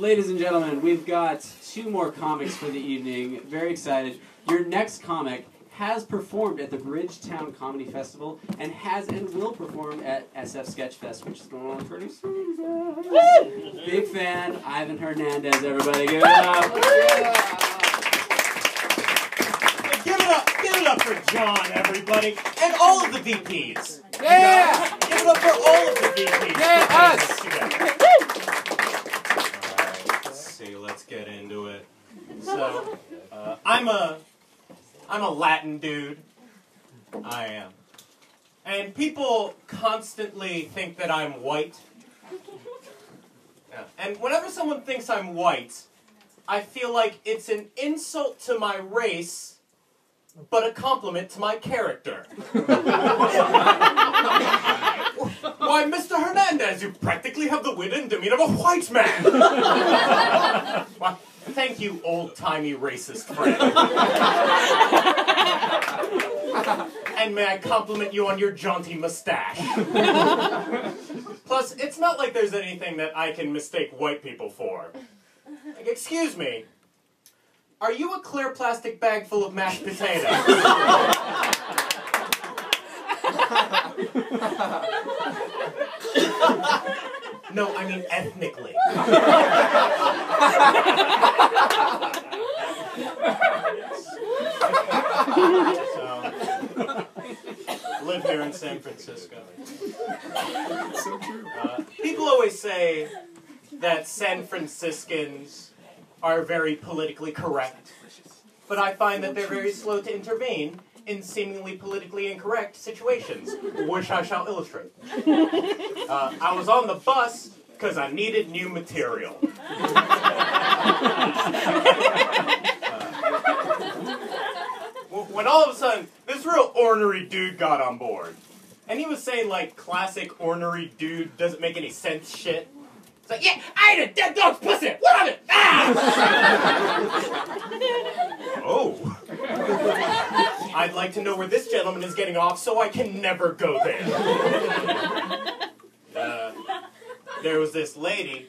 Ladies and gentlemen, we've got 2 more comics for the evening. Very excited. Your next comic has performed at the Bridgetown Comedy Festival and has and will perform at SF Sketchfest, which is going on pretty soon. Big fan, Ivan Hernandez, everybody. Give it up. Give it up for John, everybody, and all of the VPs. Yeah! Give it up for all of the VPs. Yeah, us! Alright, let's see, let's get into it. So, I'm a Latin dude. I am. And people constantly think that I'm white. Yeah. And whenever someone thinks I'm white, I feel like it's an insult to my race, but a compliment to my character. Why, Mr. Hernandez, you practically have the wit and demeanor of a white man. Why, thank you, old-timey racist friend. And may I compliment you on your jaunty mustache. Plus, it's not like there's anything that I can mistake white people for. Like, excuse me, are you a clear plastic bag full of mashed potatoes? No, I mean ethnically. Live here in San Francisco. So true. People always say that San Franciscans are very politically correct, but I find that they're very slow to intervene in seemingly politically incorrect situations, which I shall illustrate. I was on the bus because I needed new material. When all of a sudden, this real ornery dude got on board. And he was saying, like, classic ornery dude doesn't make any sense shit. It's like, yeah, I ate a dead dog's pussy! What of it? Ah! Oh. I'd like to know where this gentleman is getting off so I can never go there. There was this lady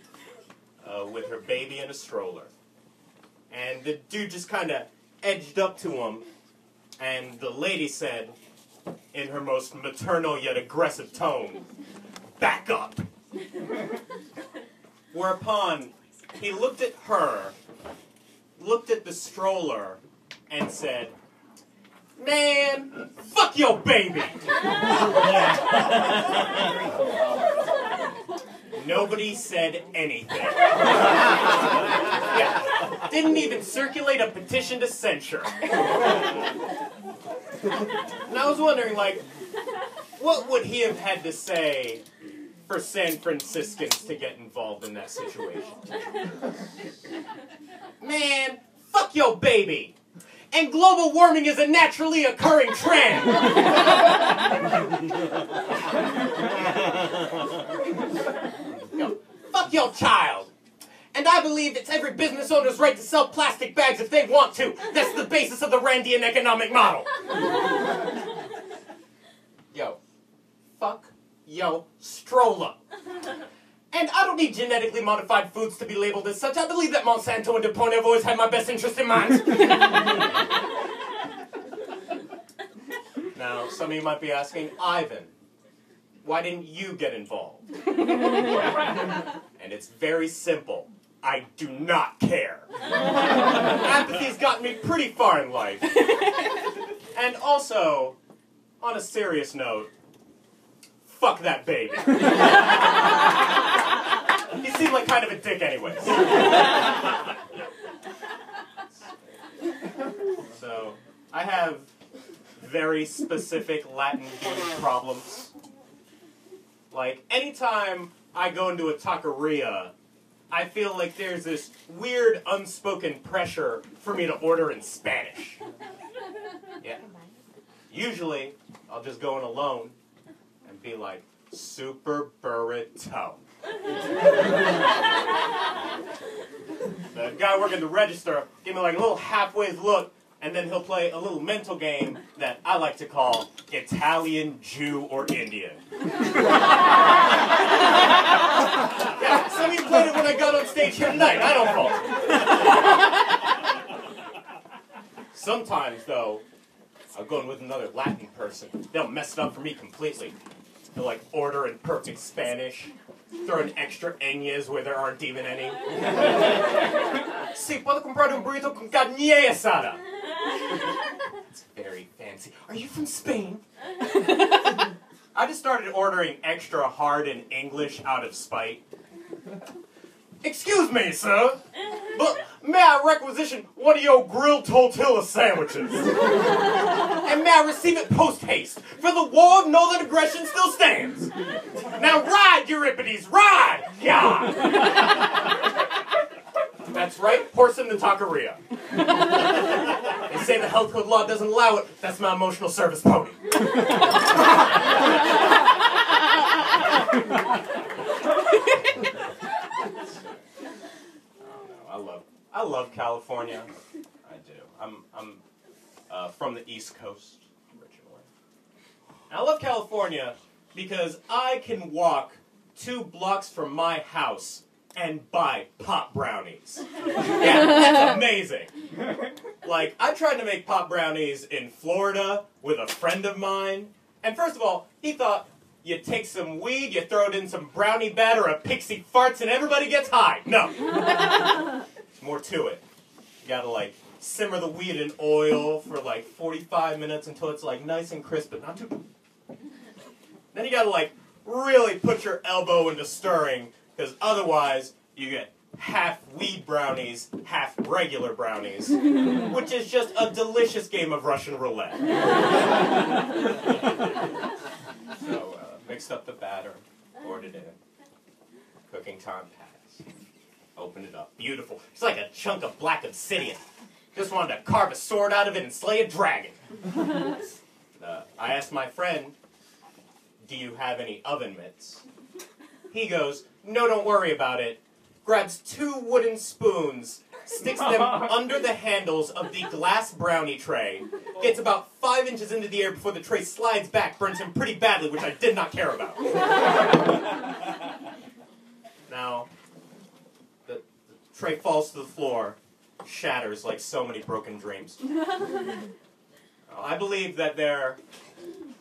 with her baby in a stroller. And the dude just kind of edged up to him. And the lady said, in her most maternal yet aggressive tone, "Back up." Whereupon, he looked at her, looked at the stroller, and said, "Man, fuck your baby!" Nobody said anything. Yeah. Didn't even circulate a petition to censure. And I was wondering, like, what would he have had to say for San Franciscans to get involved in that situation? Man, fuck your baby! And global warming is a naturally occurring trend! Yo, fuck your child! And I believe it's every business owner's right to sell plastic bags if they want to. That's the basis of the Randian economic model. Yo, fuck yo stroller. And I don't need genetically modified foods to be labeled as such. I believe that Monsanto and DuPont have always had my best interest in mind. Now, some of you might be asking, Ivan, why didn't you get involved? And it's very simple. I do not care. Apathy's gotten me pretty far in life. And also, on a serious note, fuck that baby. He seemed like kind of a dick anyways. So, I have very specific Latin dude problems. Like, anytime I go into a taqueria, I feel like there's this weird unspoken pressure for me to order in Spanish. Yeah. Usually, I'll just go in alone and be like, "Super burrito." The guy working the register gave me like a little halfway look, and then he'll play a little mental game that I like to call Italian, Jew, or Indian. Yeah, some of you played it when I got on stage here tonight. I don't fault. Sometimes, though, I'll go in with another Latin person. They'll mess it up for me completely. They'll, like, order in perfect Spanish, throw in extra ñes where there aren't even any. Sí, puedo comprar un burrito con carne asada. It's very fancy. Are you from Spain? I just started ordering extra hard in English out of spite. Excuse me, sir, but may I requisition one of your grilled tortilla sandwiches? And may I receive it post-haste, for the war of northern aggression still stands. Now ride, Euripides, ride! Yeah! That's right, horse in the taqueria. They say the health code law doesn't allow it. That's my emotional service pony. I love California. I do. I'm from the East Coast originally. And I love California because I can walk 2 blocks from my house and buy pop brownies. Yeah, that's amazing. Like, I tried to make pop brownies in Florida with a friend of mine, and first of all, he thought you take some weed, you throw it in some brownie batter, a pixie farts, and everybody gets high. No. There's more to it. You gotta, like, simmer the weed in oil for, like, 45 minutes until it's, like, nice and crisp, but not too... Then you gotta, like, really put your elbow into stirring, because otherwise you get half weed brownies, half regular brownies, which is just a delicious game of Russian roulette. So, mixed up the batter, poured it in. Cooking time passed. Opened it up. Beautiful. It's like a chunk of black obsidian. Just wanted to carve a sword out of it and slay a dragon. I asked my friend, do you have any oven mitts? He goes, no, don't worry about it. Grabs 2 wooden spoons, sticks them under the handles of the glass brownie tray, gets about 5 inches into the air before the tray slides back, burns him pretty badly, which I did not care about. Now, the tray falls to the floor, shatters like so many broken dreams. I believe that there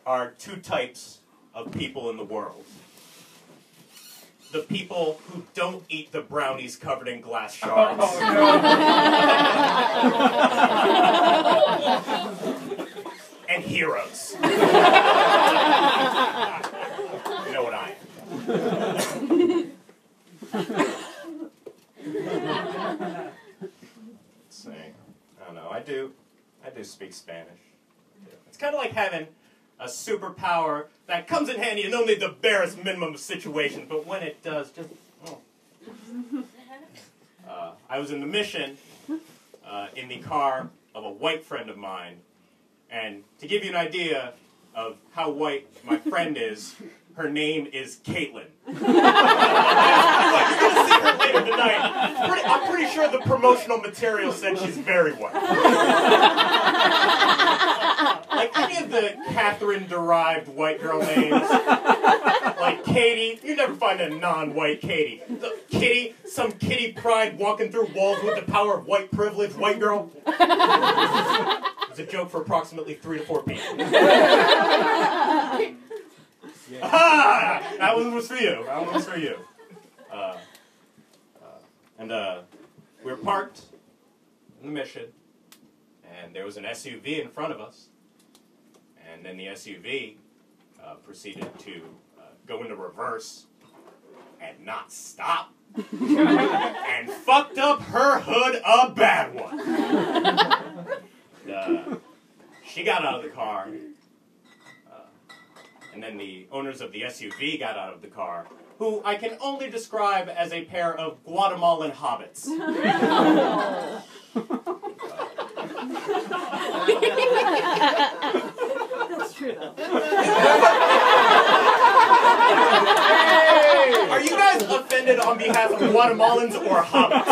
are 2 types of people in the world. The people who don't eat the brownies covered in glass shards. Oh, no. And heroes. You know what I am. Let's see. I don't know. I do speak Spanish. It's kind of like having a superpower that comes in handy in only the barest minimum of situations, but when it does, just... Oh. I was in the Mission in the car of a white friend of mine, and to give you an idea of how white my friend is, her name is Caitlin. You're going to see her later tonight. I'm pretty sure the promotional material said she's very white. Like any of the Catherine-derived white girl names, like Katie, you never find a non-white Katie. Kitty, some kitty pride walking through walls with the power of white privilege, white girl. It's a joke for approximately 3 to 4 people. Yeah. Ah! That one was for you. That one was for you. We were parked in the Mission, and there was an SUV in front of us. And then the SUV proceeded to go into reverse and not stop. And fucked up her hood a bad one. She got out of the car. And then the owners of the SUV got out of the car, who I can only describe as a pair of Guatemalan hobbits. That's true, though. Are you guys offended on behalf of Guatemalans or hobbits?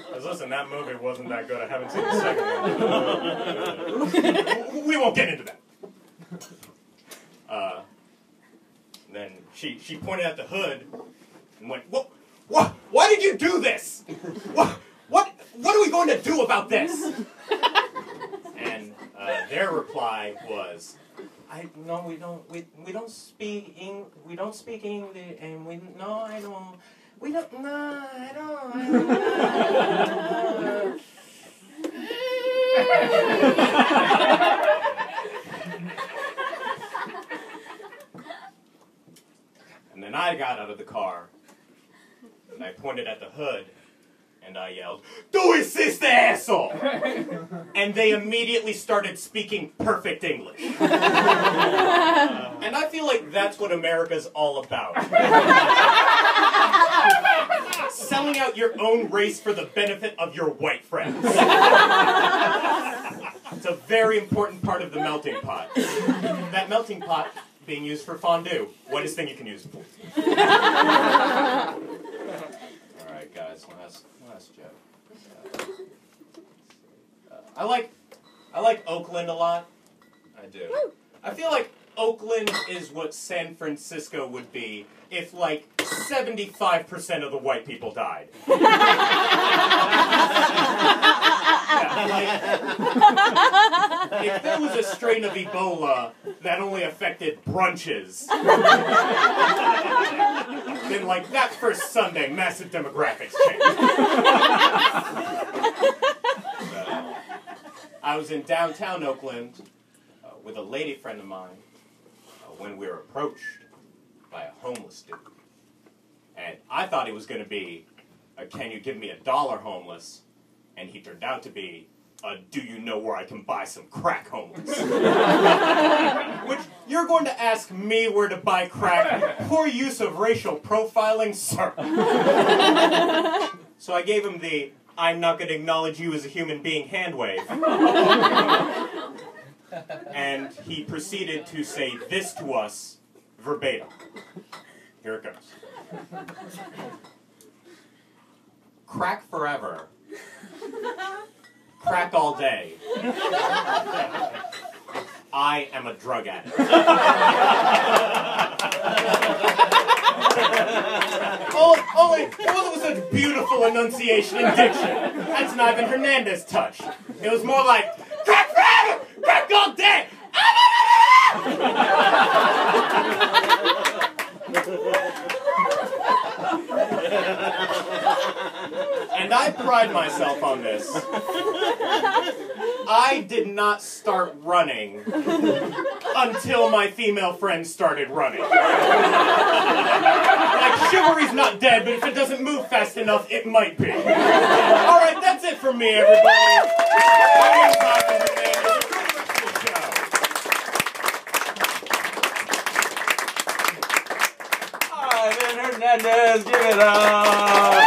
Because let's Listen, that movie wasn't that good. I haven't seen the second one. We won't get into that. Then she pointed at the hood and went, "What? Why did you do this? What are we going to do about this?" And their reply was, "No, we don't speak English, and I don't." And then I got out of the car, and I pointed at the hood, and I yelled, "Tu hiciste eso!" And they immediately started speaking perfect English. And I feel like that's what America's all about. Selling out your own race for the benefit of your white friends. It's a very important part of the melting pot. That melting pot being used for fondue. Whitest thing you can use it for. Alright guys, last joke. I like Oakland a lot. I do. I feel like Oakland is what San Francisco would be if, like, 75% of the white people died. If there was a strain of Ebola that only affected brunches, then, like, that first Sunday, massive demographics changed. I was in downtown Oakland with a lady friend of mine when we were approached by a homeless dude. And I thought he was going to be a "can you give me $1 homeless?" And he turned out to be a "do you know where I can buy some crack homeless?" Which, you're going to ask me where to buy crack? Poor use of racial profiling, sir. So I gave him the "I'm not going to acknowledge you as a human being" hand wave. And he proceeded to say this to us verbatim. Here it goes. "Crack forever. Crack all day. I am a drug addict." Only it wasn't with such beautiful enunciation and diction. That's an Ivan Hernandez touch. It was more like, "Crack forever! Crack all day! And I pride myself on this. I did not start running until my female friends started running. Like, chivalry's not dead, but if it doesn't move fast enough, it might be. Alright, that's it from me, everybody. My name's Ivan Hernandez. Ivan Hernandez, give it up!